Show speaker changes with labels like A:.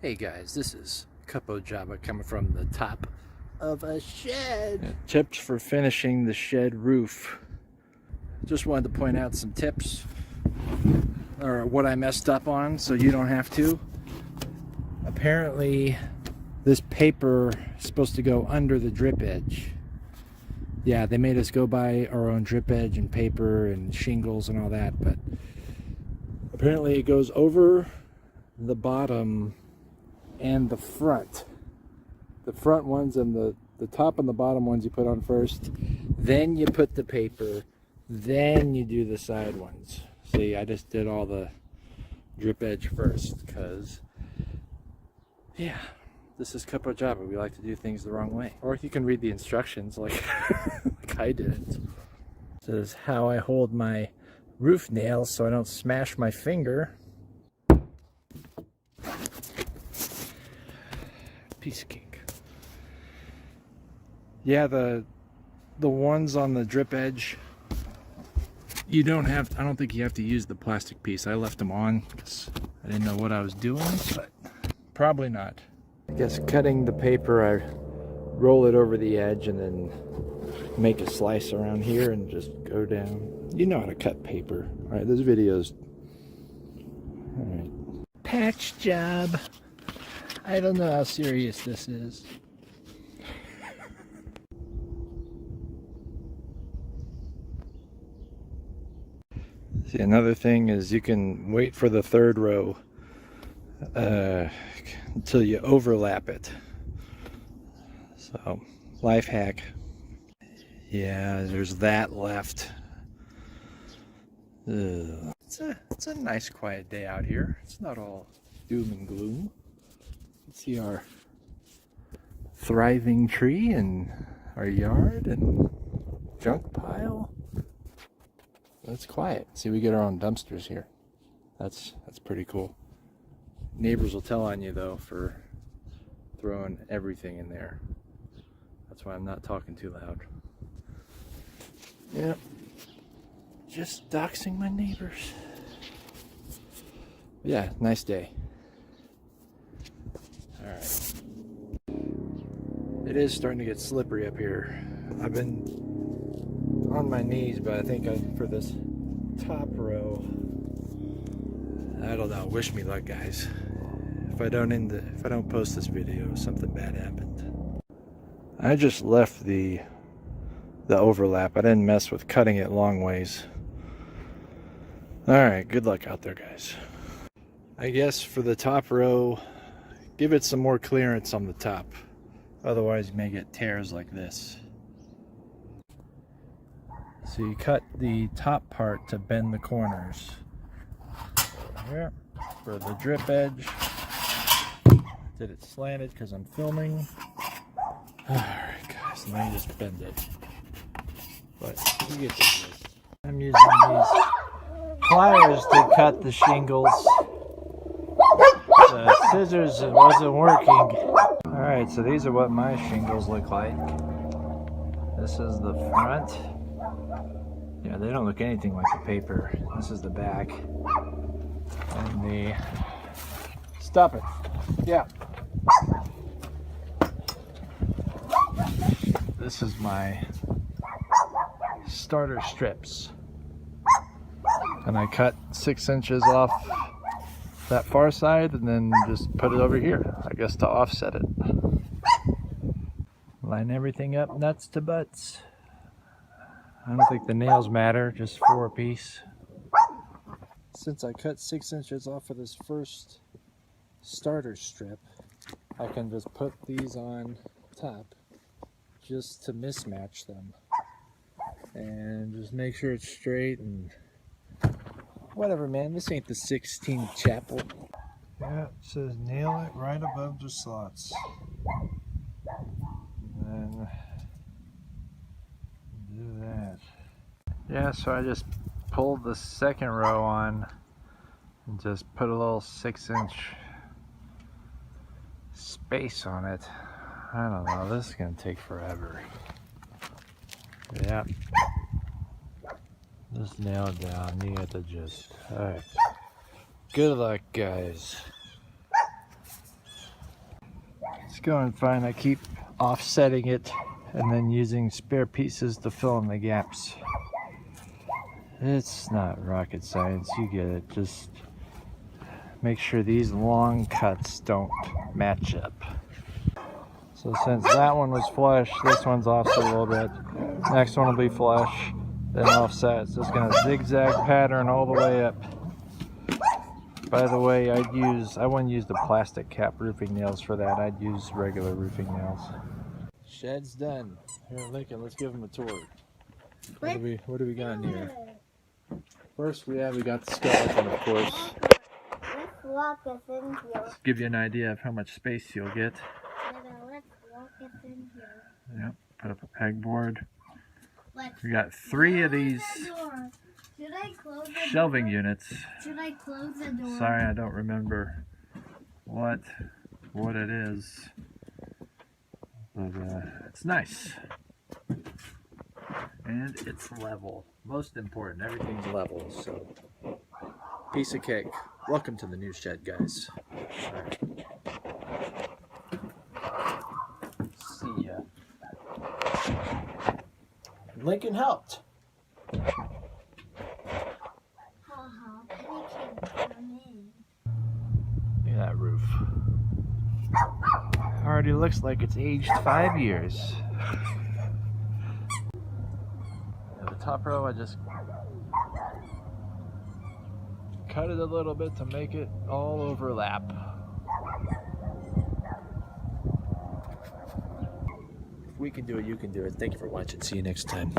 A: Hey guys, this is Capo Java coming from the top of a shed. Tips for finishing the shed roof. Just wanted to point out some tips, or what I messed up on, so you don't have to. Apparently, this paper is supposed to go under the drip edge. Yeah, they made us go buy our own drip edge and paper and shingles and all that, but apparently it goes over the bottom and the front. The front ones and the top and the bottom ones you put on first, then you put the paper, then you do the side ones. See, I just did all the drip edge first because, yeah, this is Capo Java. We like to do things the wrong way. Or you can read the instructions like, like I did. This is how I hold my roof nails so I don't smash my finger. Piece of cake. Yeah, the ones on the drip edge, you don't have, I don't think you have to use the plastic piece. I left them on because I didn't know what I was doing, but probably not. I guess cutting the paper, I roll it over the edge and then make a slice around here and just go down. You know how to cut paper. All right, this video's, all right. Patch job. I don't know how serious this is. See, another thing is you can wait for the third row until you overlap it. So, life hack. Yeah, there's that left. It's a nice quiet day out here. It's not all doom and gloom. See our thriving tree and our yard and junk pile. It's quiet. See, we get our own dumpsters here. That's pretty cool. Neighbors will tell on you though for throwing everything in there. That's why I'm not talking too loud. Yep. Just doxing my neighbors. Yeah, nice day. Alright. It is starting to get slippery up here. I've been on my knees, but I think for this top row, I don't know, wish me luck guys. If I don't post this video, something bad happened. I just left the overlap. I didn't mess with cutting it long ways. Alright, good luck out there guys. I guess for the top row, give it some more clearance on the top. Otherwise you may get tears like this. So you cut the top part to bend the corners. Here, for the drip edge. Did it slanted because I'm filming. Alright guys, now you just bend it. But you get the gist. I'm using these pliers to cut the shingles. The scissors wasn't working. Alright, so these are what my shingles look like. This is the front. Yeah, they don't look anything like the paper. This is the back. And the... Stop it. Yeah. This is my starter strips. And I cut 6 inches off that far side and then just put it over here, I guess, to offset it. Line everything up nuts to butts. I don't think the nails matter, just 4 apiece. Since I cut 6 inches off of this first starter strip, I can just put these on top just to mismatch them and just make sure it's straight and whatever, man. This ain't the 16th chapel. Yeah, it says nail it right above the slots. And then do that. Yeah, so I just pulled the second row on and just put a little 6-inch space on it. I don't know, this is gonna take forever. Yeah. Just nail it down, you get the gist. Alright. Good luck, guys. It's going fine. I keep offsetting it and then using spare pieces to fill in the gaps. It's not rocket science, you get it. Just make sure these long cuts don't match up. So since that one was flush, this one's offset a little bit. Next one will be flush, then offset. So it's gonna zigzag pattern all the way up. By the way, I wouldn't use the plastic cap roofing nails for that. I'd use regular roofing nails. Shed's done. Here, Lincoln, let's give him a tour. What do we got in here? First, we got the skeleton, of course.
B: Let's walk us in here.
A: Let's give you an idea of how much space you'll get.
B: Let's walk us in here.
A: Yep, put up a pegboard. We got 3 of these
B: Should I close the
A: shelving
B: door?
A: units.
B: Should I close the door?
A: Sorry, I don't remember what it is, but it's nice and it's level. Most important, everything's level. So, piece of cake. Welcome to the new shed, guys. All right. See ya. Lincoln helped. Look at that roof. Already looks like it's aged 5 years. The top row, I just cut it a little bit to make it all overlap. If we can do it, you can do it. Thank you for watching. See you next time.